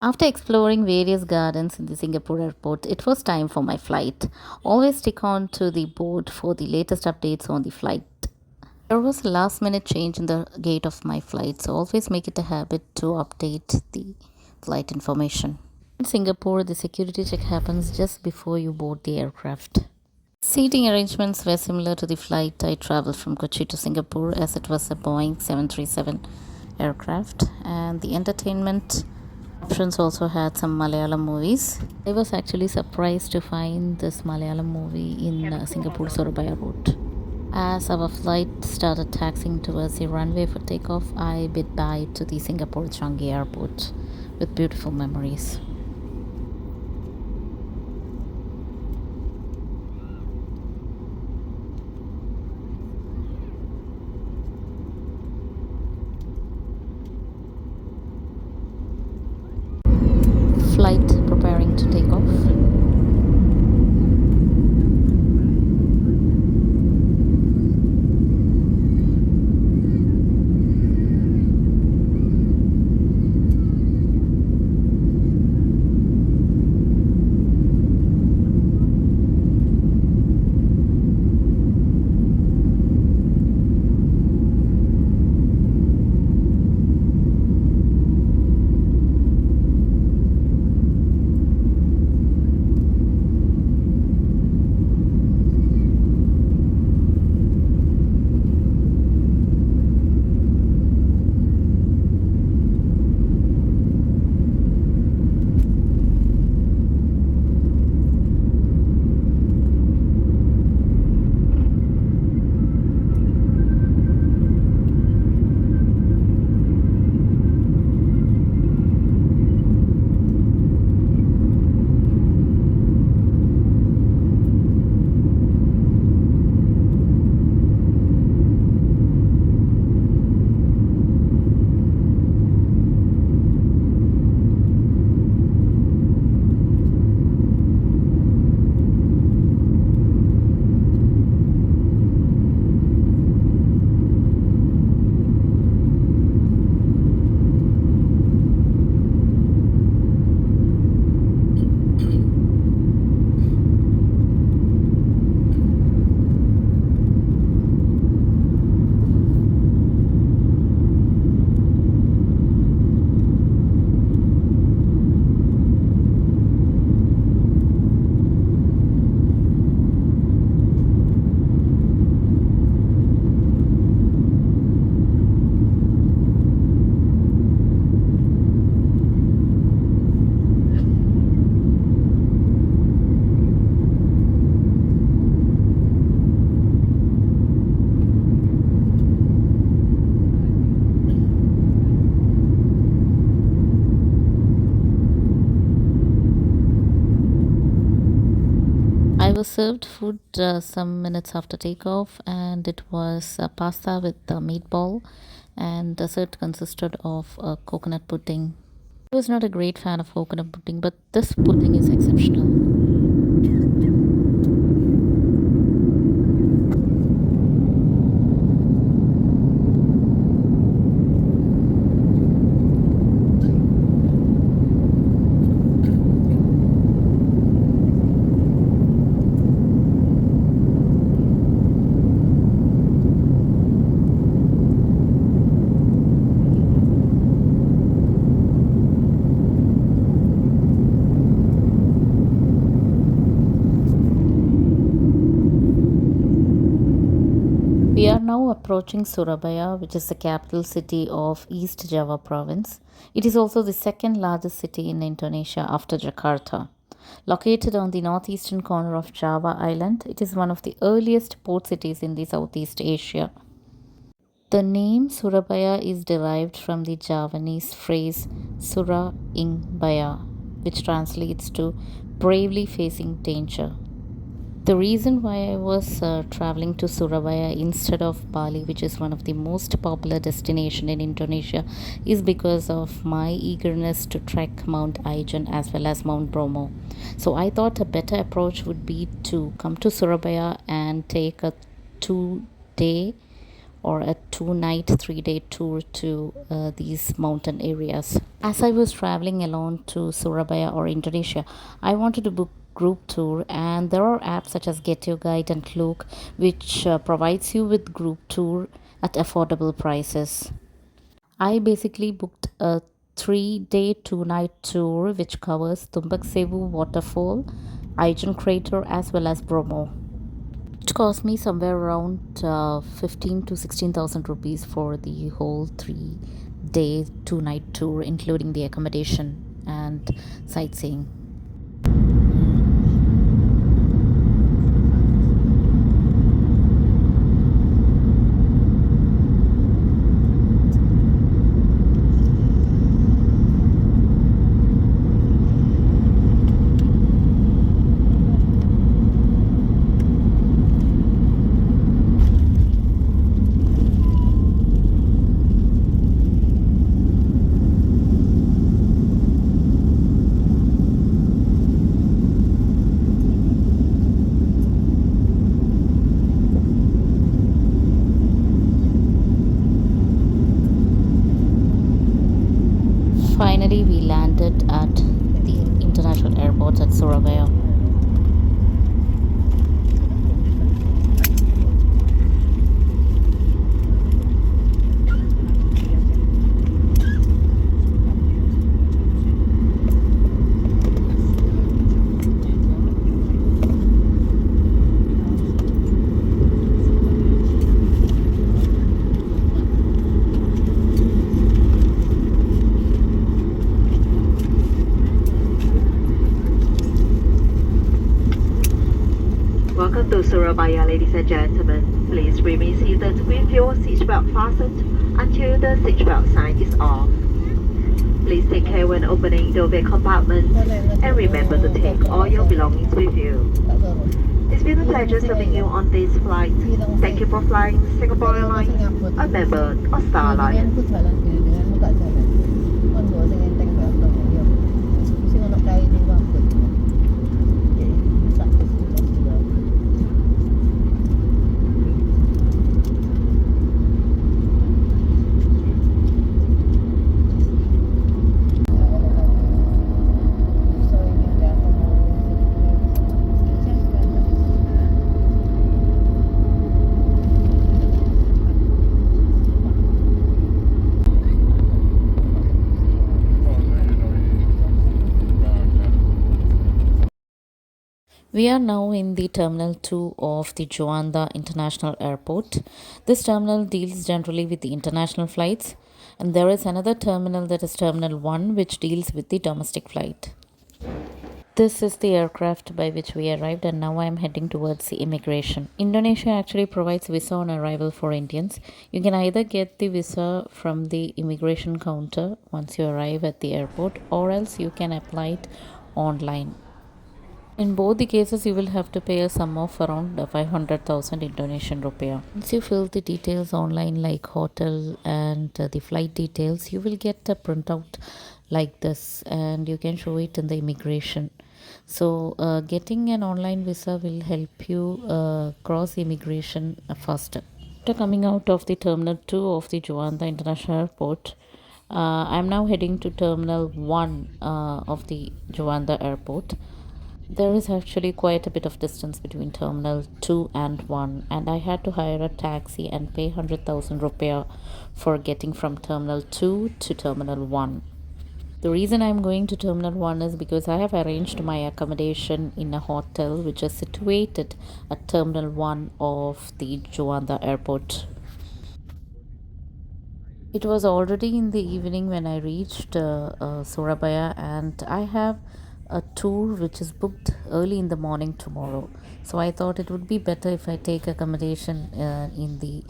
After exploring various gardens in the Singapore airport, it was time for my flight. Always stick on to the board for the latest updates on the flight. There was a last minute change in the gate of my flight, so always make it a habit to update the flight information. In Singapore, the security check happens just before you board the aircraft. Seating arrangements were similar to the flight I traveled from Kochi to Singapore, as it was a Boeing 737 aircraft, and the entertainment options also had some Malayalam movies. I was actually surprised to find this Malayalam movie in Singapore Surabaya route. As our flight started taxiing towards the runway for takeoff, I bid bye to the Singapore Changi airport with beautiful memories. Flight preparing to take off. I was served food some minutes after takeoff, and it was pasta with meatball, and dessert consisted of coconut pudding. I was not a great fan of coconut pudding, but this pudding is exceptional. We are now approaching Surabaya, which is the capital city of East Java province. It is also the second largest city in Indonesia after Jakarta. Located on the northeastern corner of Java Island, it is one of the earliest port cities in the Southeast Asia. The name Surabaya is derived from the Javanese phrase Sura ing Baya, which translates to bravely facing danger. The reason why I was traveling to Surabaya instead of Bali, which is one of the most popular destination in Indonesia, is because of my eagerness to trek Mount Ijen as well as Mount Bromo. So I thought a better approach would be to come to Surabaya and take a 2 day or a 2 night 3 day tour to these mountain areas. As I was traveling alone to Surabaya or Indonesia, I wanted to book group tour, and there are apps such as Get Your Guide and Klook which provides you with group tour at affordable prices. I basically booked a 3 day 2 night tour which covers Tumbak Sevu waterfall, Aijan crater, as well as Bromo. It cost me somewhere around 15 to 16,000 rupees for the whole 3 day 2 night tour, including the accommodation and sightseeing. Finally, we landed at the international airport at Surabaya. Welcome to Surabaya, ladies and gentlemen. Please remain seated with your seatbelt fastened until the seatbelt sign is off. Please take care when opening the overhead compartments and remember to take all your belongings with you. It's been a pleasure serving you on this flight. Thank you for flying Singapore Airlines, a member of Star Alliance. We are now in the Terminal 2 of the Juanda International Airport. This terminal deals generally with the international flights, and there is another terminal, that is Terminal 1, which deals with the domestic flight. This is the aircraft by which we arrived, and now I am heading towards the immigration. Indonesia actually provides visa on arrival for Indians. You can either get the visa from the immigration counter once you arrive at the airport, or else you can apply it online. In both the cases, you will have to pay a sum of around 500,000 Indonesian rupiah. Once you fill the details online, like hotel and the flight details, you will get a printout like this, and you can show it in the immigration. So, getting an online visa will help you cross immigration faster. After coming out of the Terminal 2 of the Juanda International Airport, I'm now heading to Terminal 1 of the Juanda Airport. There is actually quite a bit of distance between Terminal 2 and 1, and I had to hire a taxi and pay 100,000 rupiah for getting from Terminal 2 to Terminal 1. The reason I'm going to Terminal 1 is because I have arranged my accommodation in a hotel which is situated at Terminal 1 of the Juanda Airport. It was already in the evening when I reached Surabaya, and I have a tour which is booked early in the morning tomorrow. So I thought it would be better if I take accommodation in the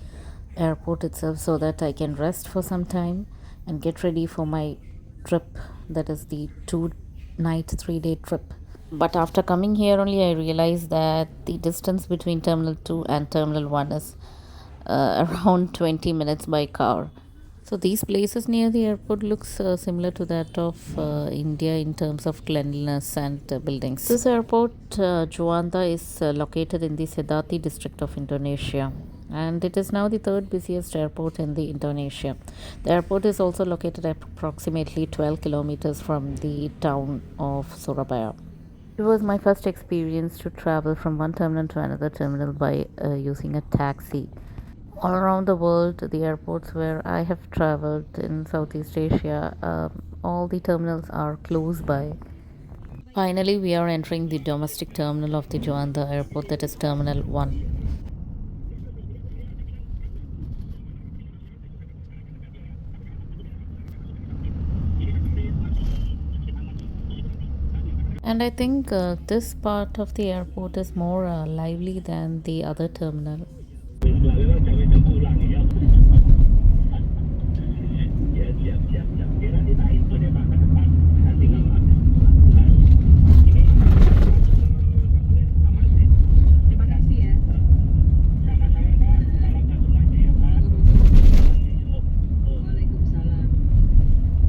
airport itself so that I can rest for some time and get ready for my trip, that is the 2 night 3 day trip. But after coming here only, I realized that the distance between Terminal 2 and Terminal 1 is around 20 minutes by car. So these places near the airport looks similar to that of India in terms of cleanliness and buildings. This airport, Juanda, is located in the Sedati district of Indonesia. and it is now the third busiest airport in the Indonesia. The airport is also located at approximately 12 kilometers from the town of Surabaya. It was my first experience to travel from one terminal to another terminal by using a taxi. All around the world, the airports where I have traveled in Southeast Asia, all the terminals are close by. Finally, we are entering the domestic terminal of the Juanda airport, that is Terminal 1. And I think this part of the airport is more lively than the other terminal. Waalaikumsalam.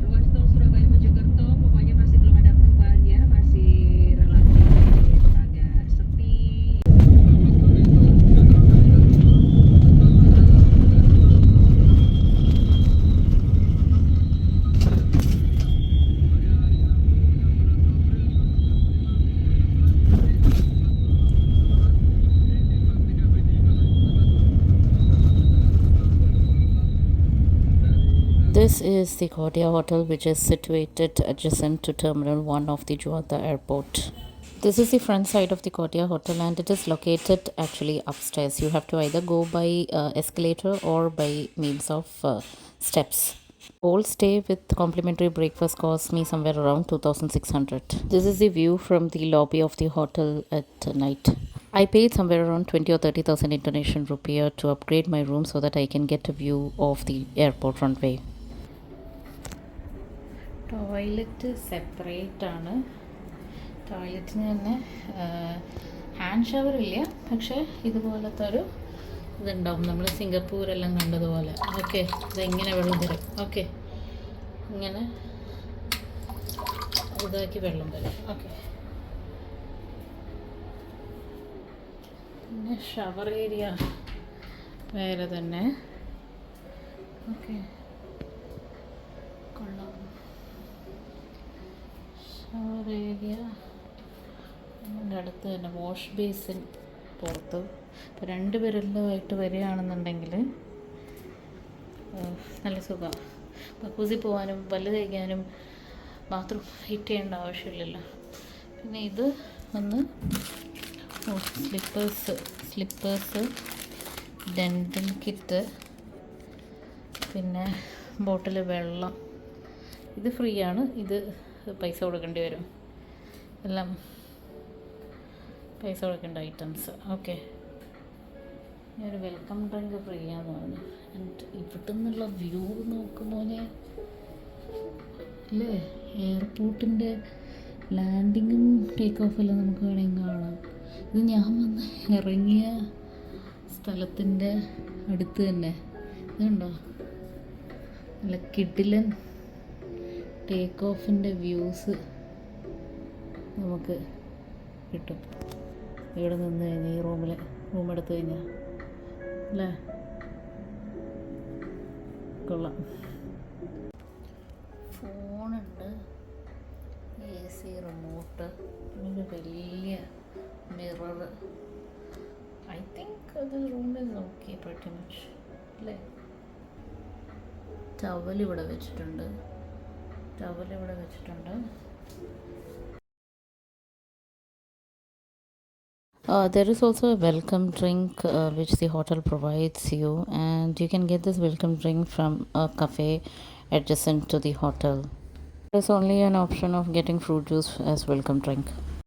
Ruas tol Surabaya Mojokerto pokoknya masih belum ada perubahan ya, masih relatif agak sepi. This is the Kodia Hotel, which is situated adjacent to Terminal 1 of the Juanda airport. This is the front side of the Kotia Hotel, and it is located actually upstairs. You have to either go by escalator or by means of steps. Whole stay with complimentary breakfast cost me somewhere around 2600. This is the view from the lobby of the hotel at night. I paid somewhere around 20 or 30,000 Indonesian rupiah to upgrade my room so that I can get a view of the airport runway. Toilet separate ആണ്. ടോയ്ലറ്റിന് തന്നെ hand shower ഇല്ല, പക്ഷേ ഇതുപോലത്തെ ഒരു ഇതുണ്ടാവും, നമ്മൾ സിംഗപ്പൂരെല്ലാം കണ്ടതുപോലെ. Okay, ഇതെങ്ങനെ വെള്ളം തരും. ഓക്കെ, ഇങ്ങനെ ഇതാക്കി വെള്ളം തരും. ഓക്കെ, പിന്നെ ഷവർ ഏരിയ വേറെ തന്നെ. ഓക്കെ, കൊള്ളാം. ഷവർ ഏരിയ അതിൻ്റെ അടുത്ത് തന്നെ. വാഷ് ബേസിൻ പുറത്ത്. ഇപ്പോൾ രണ്ട് പേരെല്ലാമായിട്ട് വരികയാണെന്നുണ്ടെങ്കിൽ നല്ല സുഖമാണ്. കക്കൂസിൽ പോകാനും പല്ല് തേക്കാനും ബാത്റൂം ഹീറ്റ് ചെയ്യേണ്ട ആവശ്യമില്ലല്ലോ. പിന്നെ ഇത് വന്ന് സ്ലിപ്പേഴ്സ്, ഡെൻ്റൽ കിറ്റ്, പിന്നെ ബോട്ടിൽ വെള്ളം. ഇത് ഫ്രീ ആണ്, ഇത് പൈസ കൊടുക്കേണ്ടി വരും. എല്ലാം പൈസ കൊടുക്കേണ്ട ഐറ്റംസ്. ഓക്കെ, ഒരു വെൽക്കം ഡ്രിങ്ക് ഫ്രീ ആണെന്ന് പറഞ്ഞു. ആൻഡ് ഇവിടെ നിന്നുള്ള വ്യൂ നോക്കുമ്പോൾ അല്ലേ, എയർപോർട്ടിൻ്റെ ലാൻഡിങ്ങും ടേക്ക് ഓഫെല്ലാം നമുക്ക് വേണമെങ്കിൽ കാണാം. ഇത് ഞാൻ വന്ന് ഇറങ്ങിയ സ്ഥലത്തിൻ്റെ അടുത്ത് തന്നെ ഇതുണ്ടോ, നല്ല കിടിലൻ ടേക്ക് ഓഫിൻ്റെ വ്യൂസ് നമുക്ക് കിട്ടും ഇവിടെ നിന്ന് കഴിഞ്ഞാൽ. ഈ റൂം എടുത്തു കഴിഞ്ഞാൽ അല്ലേ, കൊള്ളാം. ഫോണുണ്ട്, AC റിമോട്ട്, പിന്നെ വലിയ മിറർ. ഐ തിങ്ക് അത് room is okay pretty much അല്ലേ. ടവൽ ഇവിടെ വെച്ചിട്ടുണ്ട്. There is also a welcome drink which the hotel provides you, and you can get this welcome drink from a cafe adjacent to the hotel. There's only an option of getting fruit juice as welcome drink.